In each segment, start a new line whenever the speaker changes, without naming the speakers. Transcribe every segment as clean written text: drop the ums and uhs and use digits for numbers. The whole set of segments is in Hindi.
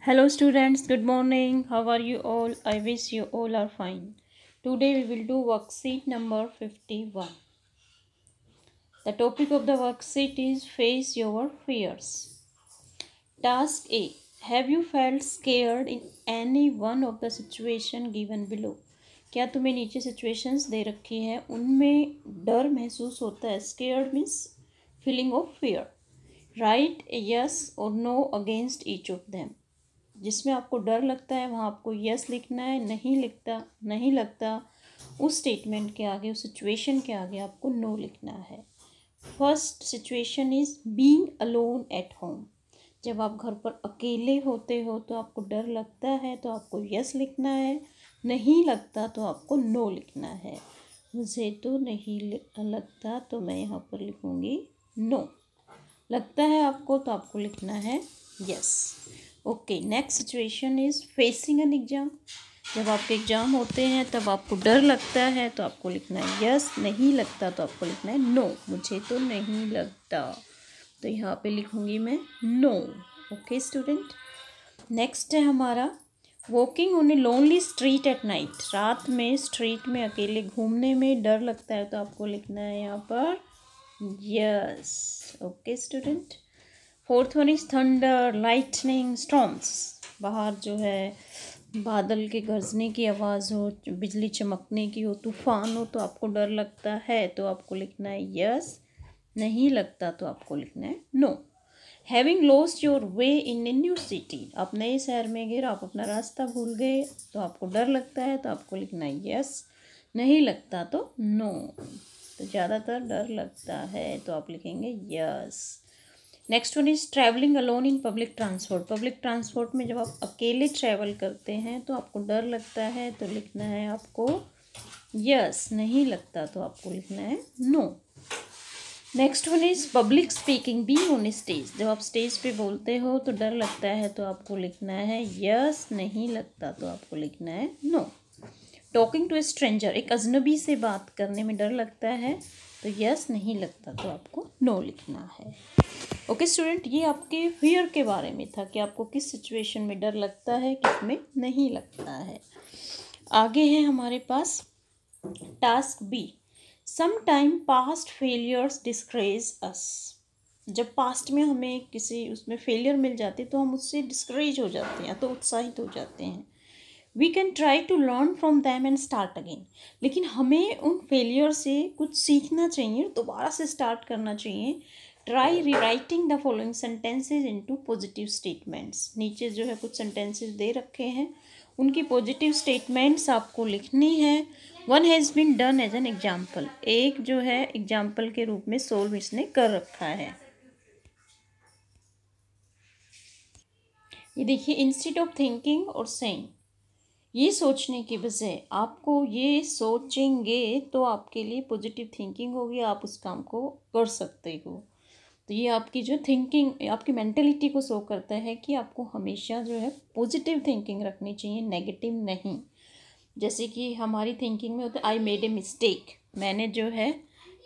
Hello students, good morning. How are you all? I wish you all are fine. Today we will do worksheet number 51. The topic of the worksheet is face your fears. Task A. Have you felt scared in any one of the situation given below? क्या तुम्हें नीचे situations दे रखी है उनमें डर महसूस होता है? Scared means feeling of fear. Write a yes or no against each of them. जिसमें आपको डर लगता है वहाँ आपको यस लिखना है, नहीं लगता उस स्टेटमेंट के आगे, उस सिचुएशन के आगे आपको नो लिखना है। First situation is being alone at home. जब आप घर पर अकेले होते हो तो आपको डर लगता है तो आपको यस लिखना है, नहीं लगता तो आपको नो लिखना है। मुझे तो नहीं लगता तो मैं यहाँ पर लिखूँगी नो। लगता है आपको तो आपको लिखना है yes. Okay, next situation is facing an exam. जब आपके एग्ज़ाम होते हैं तब आपको डर लगता है तो आपको लिखना है यस, नहीं लगता तो आपको लिखना है नो। मुझे तो नहीं लगता तो यहाँ पे लिखूँगी मैं नो। ओके स्टूडेंट, नेक्स्ट है हमारा walking on a lonely street at night. रात में स्ट्रीट में अकेले घूमने में डर लगता है तो आपको लिखना है यहाँ पर yes. Okay student, fourth one is thunder, lightning, storms. बाहर जो है बादल के गरजने की आवाज़ हो, बिजली चमकने की हो, तूफान हो तो आपको डर लगता है तो आपको लिखना है यस, नहीं लगता तो आपको लिखना है no. Having lost your way in a new city. आप नए शहर में गए, आप अपना रास्ता भूल गए तो आपको डर लगता है तो आपको लिखना है यस, नहीं लगता तो नो। तो ज़्यादातर डर लगता है तो आप लिखेंगे yes. Next one is travelling alone in public transport. Public transport में जब आप अकेले ट्रैवल करते हैं तो आपको डर लगता है तो लिखना है आपको यस, नहीं लगता तो आपको लिखना है no. Next one is public speaking, being on stage. जब आप स्टेज पे बोलते हो तो डर लगता है तो आपको लिखना है यस, नहीं लगता तो आपको लिखना है no. Talking to a stranger, एक अजनबी से बात करने में डर लगता है तो यस, नहीं लगता तो आपको नो लिखना है। ओके स्टूडेंट, ये आपके फियर के बारे में था कि आपको किस सिचुएशन में डर लगता है, किस में नहीं लगता है। आगे है हमारे पास task B, some time past failures discourage us. जब पास्ट में हमें किसी उसमें फेलियर मिल जाती है तो हम उससे डिस्करेज हो जाते हैं तो उत्साहित हो जाते हैं। We can try to learn from them and start again. लेकिन हमें उन फेलियर से कुछ सीखना चाहिए, दोबारा से स्टार्ट करना चाहिए। Try rewriting the following sentences into positive statements. नीचे जो है कुछ सेंटेंसेज दे रखे हैं, उनकी पॉजिटिव स्टेटमेंट्स आपको लिखनी है। One has been done as an example, एक जो है एग्जाम्पल के रूप में सोल्व इसने कर रखा है। ये देखिए, इंस्टेड ऑफ थिंकिंग और सेइंग, ये सोचने की बजाय आपको ये सोचेंगे तो आपके लिए पॉजिटिव थिंकिंग होगी, आप उस काम को कर सकते हो। तो ये आपकी जो थिंकिंग, आपकी मेंटेलिटी को शो करता है कि आपको हमेशा जो है पॉजिटिव थिंकिंग रखनी चाहिए, नेगेटिव नहीं। जैसे कि हमारी थिंकिंग में होता है आई मेड ए मिस्टेक, मैंने जो है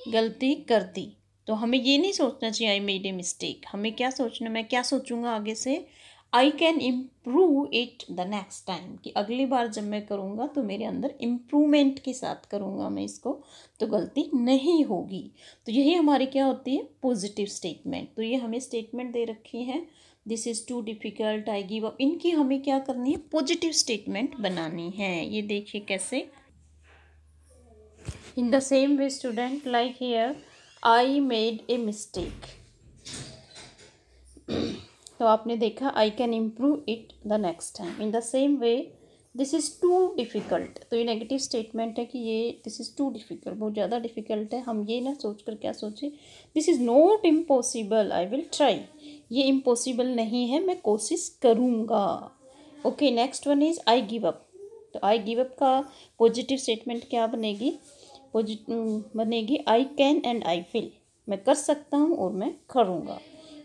गलती कर दी, तो हमें ये नहीं सोचना चाहिए आई मेड ए मिस्टेक। हमें क्या सोचना, मैं क्या सोचूंगा आगे से, I can improve it the next time, कि अगली बार जब मैं करूँगा तो मेरे अंदर इम्प्रूवमेंट के साथ करूँगा मैं इसको, तो गलती नहीं होगी। तो यही हमारी क्या होती है, पॉजिटिव स्टेटमेंट। तो ये हमें स्टेटमेंट दे रखी है, this is too difficult, I give up, इनकी हमें क्या करनी है, पॉजिटिव स्टेटमेंट बनानी है। ये देखिए कैसे, in the same way student, like here I made a mistake, तो आपने देखा I can improve it the next time. In the same way this is too difficult, तो ये नेगेटिव स्टेटमेंट है कि ये दिस इज़ टू डिफ़िकल्ट, बहुत ज़्यादा डिफ़िकल्ट है। हम ये ना सोच कर क्या सोचें, this is not impossible, I will try, ये इम्पॉसिबल नहीं है, मैं कोशिश करूँगा। Okay, next one is I give up. तो आई गिव अप का पॉजिटिव स्टेटमेंट क्या बनेगी, बनेगी I can and I will, मैं कर सकता हूँ और मैं करूँगा।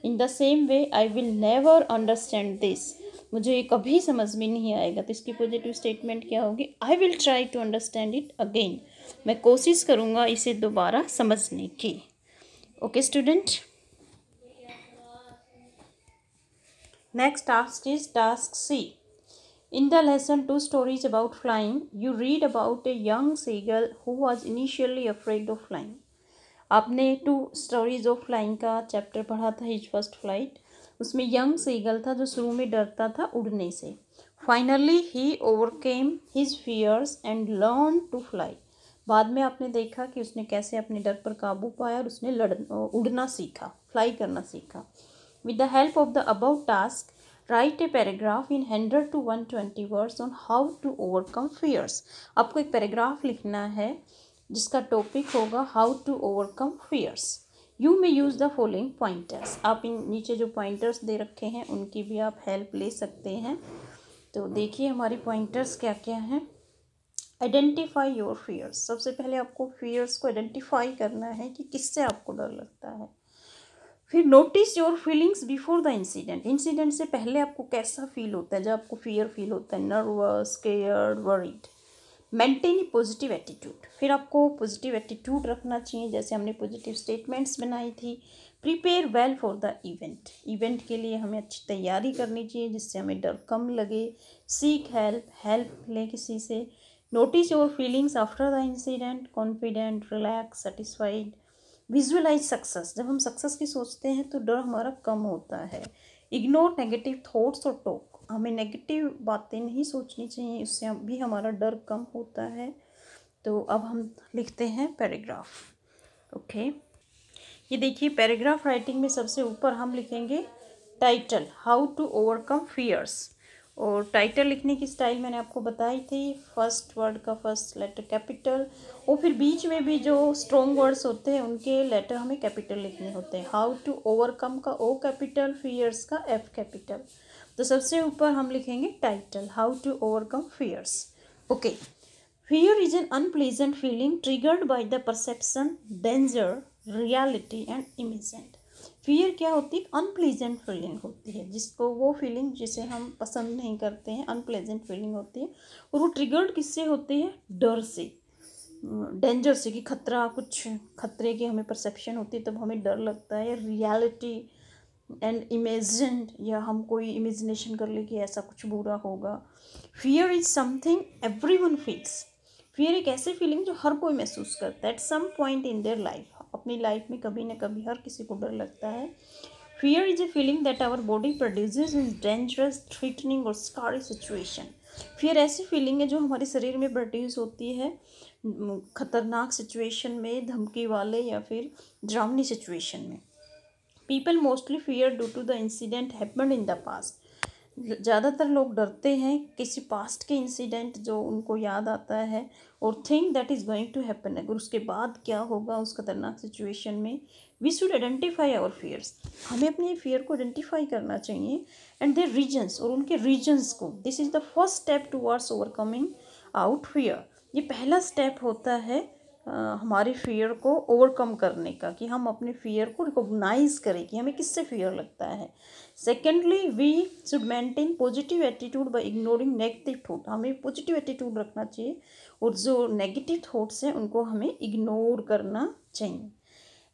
In the same way I will never understand this, मुझे ये कभी समझ में नहीं आएगा, तो इसकी पॉजिटिव स्टेटमेंट क्या होगी, I will try to understand it again, मैं कोशिश करूँगा इसे दोबारा समझने की। Okay student, Next task is task C. In the lesson 2 stories about flying, you read about a young seagull who was initially afraid of flying. आपने 2 stories of flying का चैप्टर पढ़ा था, हिज फर्स्ट फ्लाइट. उसमें यंग सीगल था जो शुरू में डरता था उड़ने से. Finally he overcame his fears and learn to fly. बाद में आपने देखा कि उसने कैसे अपने डर पर काबू पाया और उसने उड़ना सीखा, फ्लाई करना सीखा. With the help of the above task, write a paragraph in 100 to 120 words on how to overcome fears. आपको एक पैराग्राफ लिखना है जिसका टॉपिक होगा how to overcome fears. You may use the following pointers. आप इन नीचे जो पॉइंटर्स दे रखे हैं उनकी भी आप हेल्प ले सकते हैं. तो देखिए हमारी पॉइंटर्स क्या क्या हैं. Identify your fears. सबसे पहले आपको फियर्स को आइडेंटिफाई करना है कि किससे आपको डर लगता है. फिर notice your feelings before the incident. Incident से पहले आपको कैसा फील होता है, जब आपको फियर फील होता है, nervous, scared, worried. Maintain positive attitude. फिर आपको पॉजिटिव एटीट्यूड रखना चाहिए, जैसे हमने पॉजिटिव स्टेटमेंट्स बनाई थी. Prepare well for the event. Event के लिए हमें अच्छी तैयारी करनी चाहिए जिससे हमें डर कम लगे. सीक हेल्प लें किसी से. Notice your feelings after the incident. Confident, relax, satisfied. Visualise success. जब हम सक्सेस की सोचते हैं तो डर हमारा कम होता है. इग्नोर नेगेटिव थॉट्स और टॉक. हमें नेगेटिव बातें नहीं सोचनी चाहिए, उससे भी हमारा डर कम होता है. तो अब हम लिखते हैं पैराग्राफ. ओके, ये देखिए पैराग्राफ राइटिंग में सबसे ऊपर हम लिखेंगे title, how to overcome fears. और टाइटल लिखने की स्टाइल मैंने आपको बताई थी. फर्स्ट वर्ड का फर्स्ट लेटर कैपिटल, और फिर बीच में भी जो स्ट्रॉन्ग वर्ड्स होते हैं उनके लेटर हमें कैपिटल लिखने होते हैं. हाउ टू ओवरकम का ओ कैपिटल, फियर्स का एफ कैपिटल. तो सबसे ऊपर हम लिखेंगे title, how to overcome fears. Okay. Fear is an unpleasant feeling triggered by the perception, danger, reality and imagined. Fear क्या होती है? अनप्लीजेंट फीलिंग होती है, जिसको वो फीलिंग जिसे हम पसंद नहीं करते हैं, अनप्लीजेंट फीलिंग होती है. और वो ट्रिगर्ड किससे होती है? डर से, डेंजर से, कि खतरा, कुछ खतरे की हमें परसेप्शन होती है तब हमें डर लगता है. रियलिटी एंड इमेजिन, या हम कोई इमेजिनेशन कर ले कि ऐसा कुछ बुरा होगा. Fear is something everyone feels. Fear एक ऐसी फीलिंग जो हर कोई महसूस करता है at some point in their life. अपनी लाइफ में कभी ना कभी हर किसी को डर लगता है. Fear is a feeling that our body produces in dangerous, threatening और स्कारी सिचुएशन. फियर ऐसी फीलिंग है जो हमारे शरीर में प्रोड्यूस होती है खतरनाक सिचुएशन में, धमकी वाले या फिर ड्रामनी सिचुएशन में. People mostly fear due to the incident happened in the past. ज़्यादातर लोग डरते हैं किसी पास्ट के इंसिडेंट जो उनको याद आता है, और think that is going to happen, अगर उसके बाद क्या होगा उस खतरनाक सिचुएशन में. We should identify our fears. हमें अपने फियर को आइडेंटिफाई करना चाहिए एंड देयर रीजन्स, और उनके रीजन्स को. This is the first step towards overcoming out fear. ये पहला स्टेप होता है हमारे फियर को ओवरकम करने का, कि हम अपने फियर को रिकॉग्नाइज करें कि हमें किससे फियर लगता है. Secondly, we should maintain positive attitude by ignoring negative thought. हमें पॉजिटिव एटीट्यूड रखना चाहिए और जो नेगेटिव थॉट्स हैं उनको हमें इग्नोर करना चाहिए.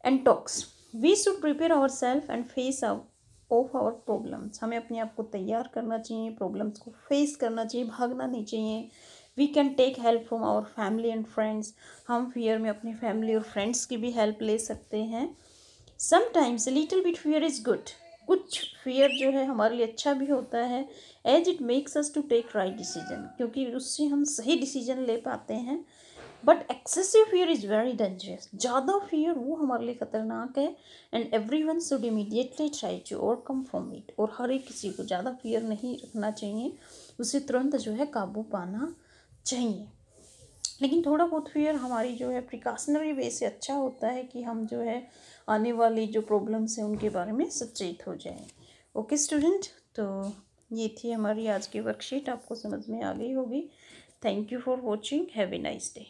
And talks, we should prepare our self and face of our problems. हमें अपने आप को तैयार करना चाहिए, प्रॉब्लम्स को फेस करना चाहिए, भागना नहीं चाहिए. We can take help from our family and friends. हम फियर में अपनी फैमिली और फ्रेंड्स की भी हेल्प ले सकते हैं. Sometimes little bit fear is good. कुछ फियर जो है हमारे लिए अच्छा भी होता है, as it makes us to take right decision, क्योंकि उससे हम सही डिसीजन ले पाते हैं. But excessive fear is very dangerous. ज़्यादा फियर वो हमारे लिए ख़तरनाक है. And every one should immediately try to overcome from it. और हर एक किसी को ज़्यादा फियर नहीं रखना चाहिए, उसे तुरंत जो है काबू पाना चाहिए. लेकिन थोड़ा बहुत फियर हमारी जो है प्रिकॉशनरी वे से अच्छा होता है कि हम जो है आने वाली जो प्रॉब्लम्स हैं उनके बारे में सचेत हो जाएं. ओके स्टूडेंट, तो ये थी हमारी आज की वर्कशीट. आपको समझ में आ गई होगी. Thank you for watching. Have a nice day.